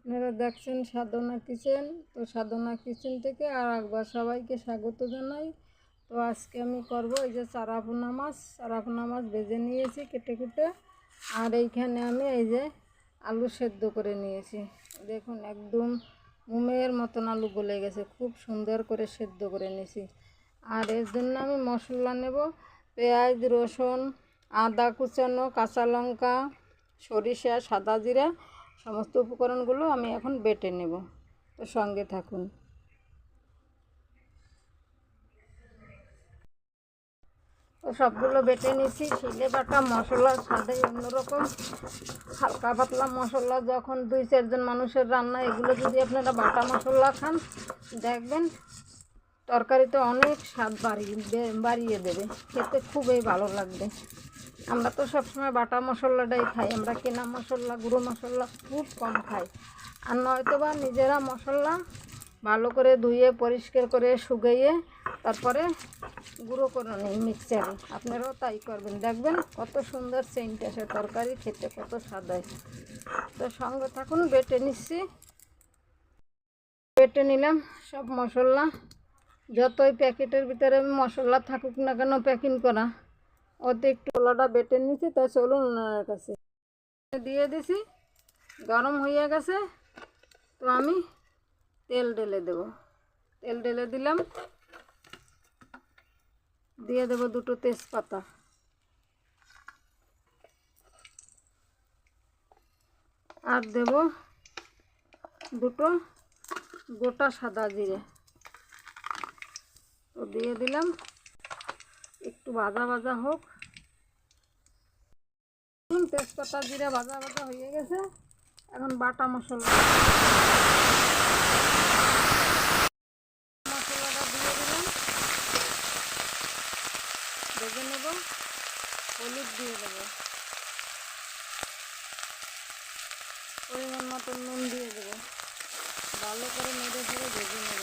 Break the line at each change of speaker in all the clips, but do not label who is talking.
আপনারা দেখছেন সাধনা কিচেন। তো সাধনা কিচেন থেকে আর একবার সবাইকে স্বাগত জানাই। তো আজকে আমি করব এই যে চারাপোনা মাছ ভেজে নিয়েছি কেটে কুটে। আর এইখানে আমি এই যে আলু সেদ্ধ করে নিয়েছি। দেখুন একদম মোমের মতন আলু গলে গেছে, খুব সুন্দর করে সেদ্ধ করে নিয়েছি। আর এর জন্য আমি মশলা নেব, পেঁয়াজ, রসুন, আদা কুচানো, কাঁচা লঙ্কা, সরিষা, সাদা জিরা, সমস্ত উপকরণগুলো আমি এখন বেটে নেব। তো সঙ্গে থাকুন। তো সবগুলো বেটে নিয়েছি। শিলে বাটা মশলার স্বাদে অন্যরকম, হালকা পাতলা মশলা। যখন 2-4 জন মানুষের রান্না, এগুলো যদি আপনারা বাটা মশলা খান, দেখবেন তরকারিতে অনেক স্বাদ বাড়িয়ে দেবে, খেতে খুবই ভালো লাগবে। আমরা তো সবসময় বাটা মশলাটাই খাই, আমরা কেনা মশলা, গুঁড়ো মশলা খুব কম খাই। আর নয়তো বা নিজেরা মশলা ভালো করে ধুয়ে পরিষ্কার করে শুকিয়ে তারপরে গুঁড়ো করে নিই মিক্সচারে। আপনারাও তাই করবেন, দেখবেন কত সুন্দর সেন্ট আসে, তরকারি খেতে কত স্বাদ হয়। তো সঙ্গে থাকুন। বেটে নিলাম সব মশলা। যতই প্যাকেটের ভিতরে মশলা থাকুক না কেন প্যাকিং করা, ওতে একটু মশলাটা বেটে নিয়েছি। তাই চলুন ওনার কাছে দিয়ে দিছি, গরম হয়ে গেছে। তো আমি তেল ঢেলে দেব। তেল ঢেলে দিলাম, দিয়ে দেব 2টো তেজপাতা, আর দেব 2টো গোটা সাদা জিরে। তো দিয়ে দিলাম, একটু ভাজা ভাজা হোক। তেজপাতা জিরে ভাজা ভাজা হয়ে গেছে। এখন বাটা মশলাটা দিয়ে দিলাম, ভেজে নেব। হলুদ দিয়ে দেব, পরিমাণ মতো নুন দিয়ে দেব, ভালো করে নেড়ে ফেড়ে ভেজে নেব।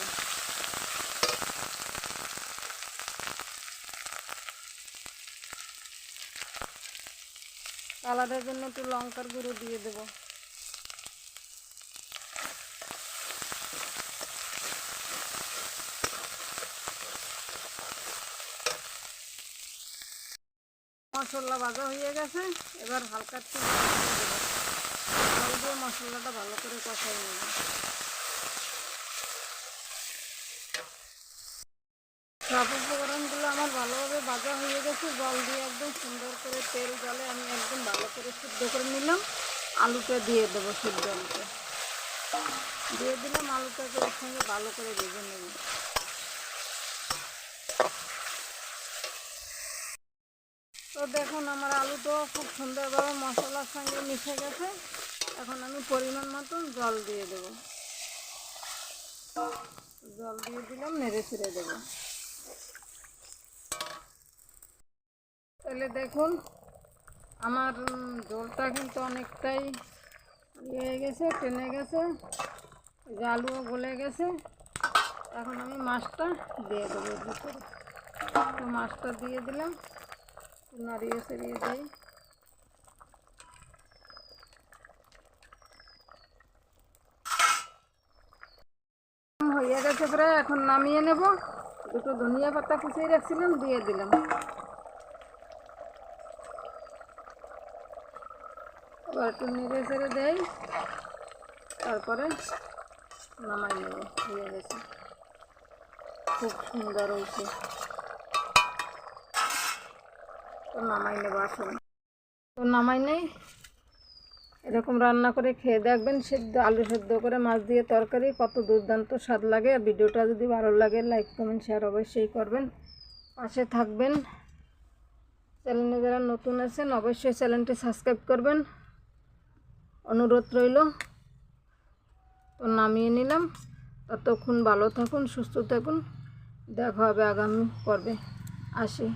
কালারের জন্য একটু লঙ্কার গুঁড়ো দিয়ে দেব। মশলা ভাজা হয়ে গেছে, এবার হালকা একটু জল দিয়ে মশলাটা ভালো করে কষাই নেব। সব উপকরণগুলো আমার ভালোভাবে ভাজা হয়ে গেছে। জল দিয়ে একদম সুন্দর করে তেল জলে আমি একদম ভালো করে সিদ্ধ করে নিলাম। আলুটা দিয়ে দেবো, সিদ্ধ আলুটা দিয়ে দিলাম। আলুটাকে ওর সঙ্গে ভালো করে ভেজে নেব। তো দেখুন আমার আলুটা খুব সুন্দরভাবে মশলার সঙ্গে মিশে গেছে। এখন আমি পরিমাণ মতন জল দিয়ে দেব। জল দিয়ে দিলাম, নেড়ে ছেড়ে দেবো। তাহলে দেখুন আমার ঝোলটা কিন্তু অনেকটাই ইয়ে গেছে, টেনে গেছে, আলুও গলে গেছে। এখন আমি মাছটা দিয়ে দেবো ভিতরে। তো মাছটা দিয়ে দিলাম, নাড়িয়ে ছাড়িয়ে দিই। হয়ে গেছে প্রায়, এখন নামিয়ে নেব। 2টো ধনিয়া পাতা কুচিয়ে রাখছিলাম, দিয়ে দিলাম। এবার একটু নেড়ে ছেড়ে দেয়, তারপরে নামাই নেব। হয়ে গেছে, খুব সুন্দর হয়েছে। তো নামাই নেব, আসুন। তো নামাই নেই, এরকম রান্না করে খেয়ে দেখবেন। আলু সেদ্ধ করে মাছ দিয়ে তরকারি কত দুর্দান্ত স্বাদ লাগে। আর ভিডিওটা যদি ভালো লাগে লাইক কমেন্ট শেয়ার অবশ্যই করবেন, পাশে থাকবেন। চ্যানেলে যারা নতুন আছেন অবশ্যই চ্যানেলটি সাবস্ক্রাইব করবেন, অনুরোধ রইল। তো নামিয়ে নিলাম। ততক্ষণ ভালো থাকুন, সুস্থ থাকুন। দেখা হবে আগামী পর্বে। আসি।